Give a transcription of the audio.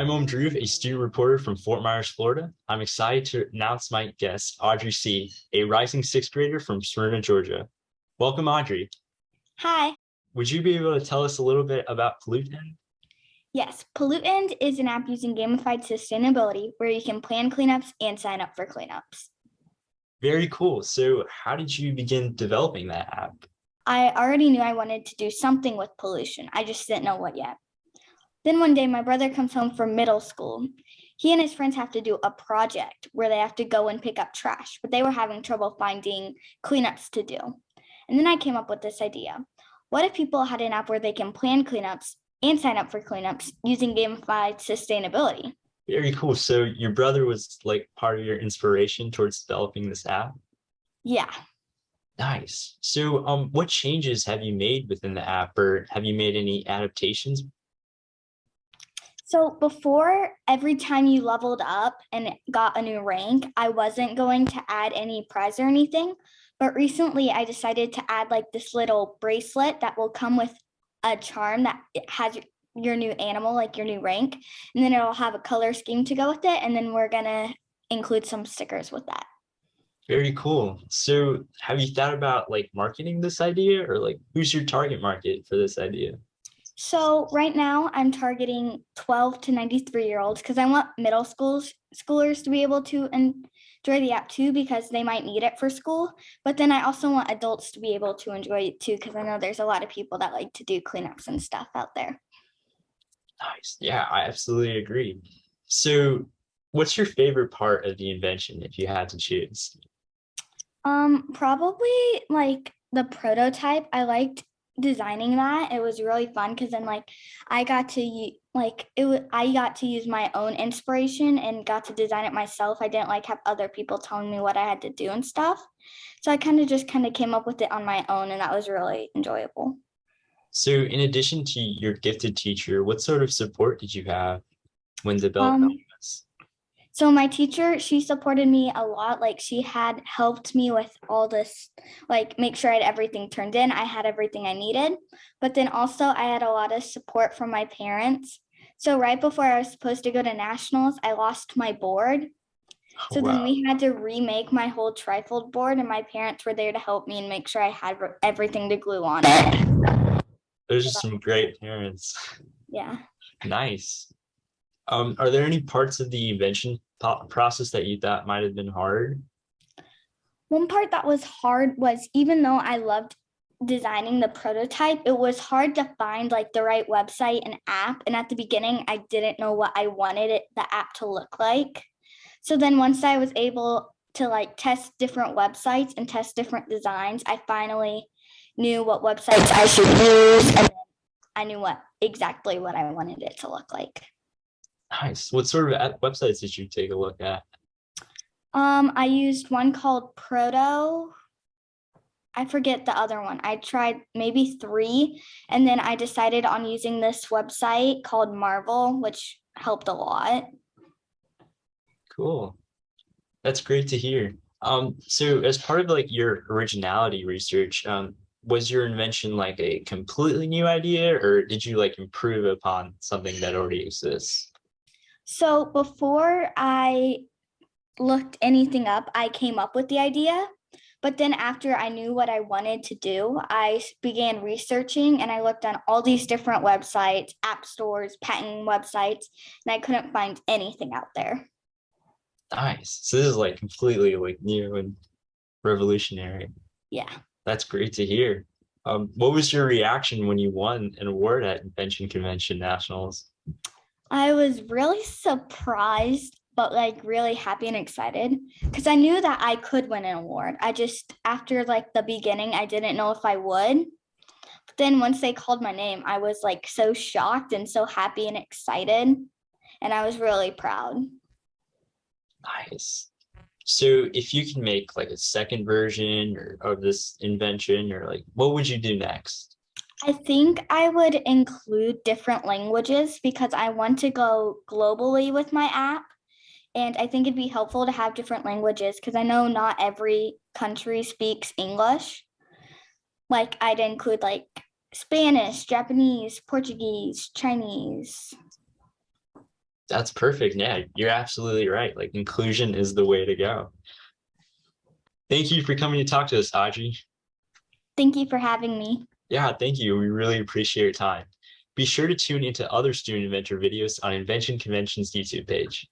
I'm Aum D, a student reporter from Fort Myers, Florida. I'm excited to announce my guest, Audrey C, a rising sixth grader from Smyrna, Georgia. Welcome, Audrey. Hi. Would you be able to tell us a little bit about Pollut-END? Yes, Pollut-END is an app using gamified sustainability where you can plan cleanups and sign up for cleanups. Very cool. So how did you begin developing that app? I already knew I wanted to do something with pollution. I just didn't know what yet. Then one day, my brother comes home from middle school. He and his friends have to do a project where they have to go and pick up trash, but they were having trouble finding cleanups to do. And then I came up with this idea. What if people had an app where they can plan cleanups and sign up for cleanups using gamified sustainability? Very cool. So your brother was like part of your inspiration towards developing this app? Yeah. Nice. So what changes have you made within the app, or have you made any adaptations? So before, every time you leveled up and got a new rank, I wasn't going to add any prize or anything. But recently I decided to add like this little bracelet that will come with a charm that it has your new animal, like your new rank, and then it'll have a color scheme to go with it. And then we're gonna include some stickers with that. Very cool. So have you thought about like marketing this idea, or like who's your target market for this idea? So right now I'm targeting 12 to 93-year-olds because I want schoolers to be able to enjoy the app too, because they might need it for school. But then I also want adults to be able to enjoy it too, because I know there's a lot of people that like to do cleanups and stuff out there. Nice. Yeah, I absolutely agree. So what's your favorite part of the invention if you had to choose? Probably like the prototype. I liked designing that. It was really fun because then like I got to I got to use my own inspiration and got to design it myself. I didn't like have other people telling me what I had to do and stuff. So I kind of came up with it on my own, and that was really enjoyable. So in addition to your gifted teacher, what sort of support did you have when developing Um, this? So my teacher, she supported me a lot. Like she had helped me with all this, like make sure I had everything turned in. I had everything I needed. But then also I had a lot of support from my parents. So right before I was supposed to go to nationals, I lost my board. Oh, So then wow. we had to remake my whole trifold board, and my parents were there to help me and make sure I had everything to glue on it. Those are some great parents. Yeah. Nice. Are there any parts of the invention process that you thought might have been hard? One part that was hard was, even though I loved designing the prototype, it was hard to find like the right website and app. And at the beginning, I didn't know what I wanted the app to look like. So then once I was able to like test different websites and test different designs, I finally knew what websites I should use, and then I knew exactly what I wanted it to look like. Nice. What sort of websites did you take a look at? I used one called Proto. I forget the other one. I tried maybe three, and then I decided on using this website called Marvel, which helped a lot. Cool. That's great to hear. So as part of like your originality research, was your invention like a completely new idea, or did you like improve upon something that already exists? So before I looked anything up, I came up with the idea. But then after I knew what I wanted to do, I began researching, and I looked on all these different websites, app stores, patent websites, and I couldn't find anything out there. Nice. So this is like completely like new and revolutionary. Yeah. That's great to hear. What was your reaction when you won an award at Invention Convention Nationals? I was really surprised, but like really happy and excited because I knew that I could win an award. I just, after like the beginning, I didn't know if I would. But then once they called my name, I was like so shocked and so happy and excited. And I was really proud. Nice. So if you can make like a second version or of this invention, or like what would you do next? I think I would include different languages because I want to go globally with my app. And I think it'd be helpful to have different languages because I know not every country speaks English. Like I'd include like Spanish, Japanese, Portuguese, Chinese. That's perfect. Yeah, you're absolutely right. Like inclusion is the way to go. Thank you for coming to talk to us, Audrey. Thank you for having me. Yeah, thank you. We really appreciate your time. Be sure to tune into other Student Inventor videos on Invention Convention's YouTube page.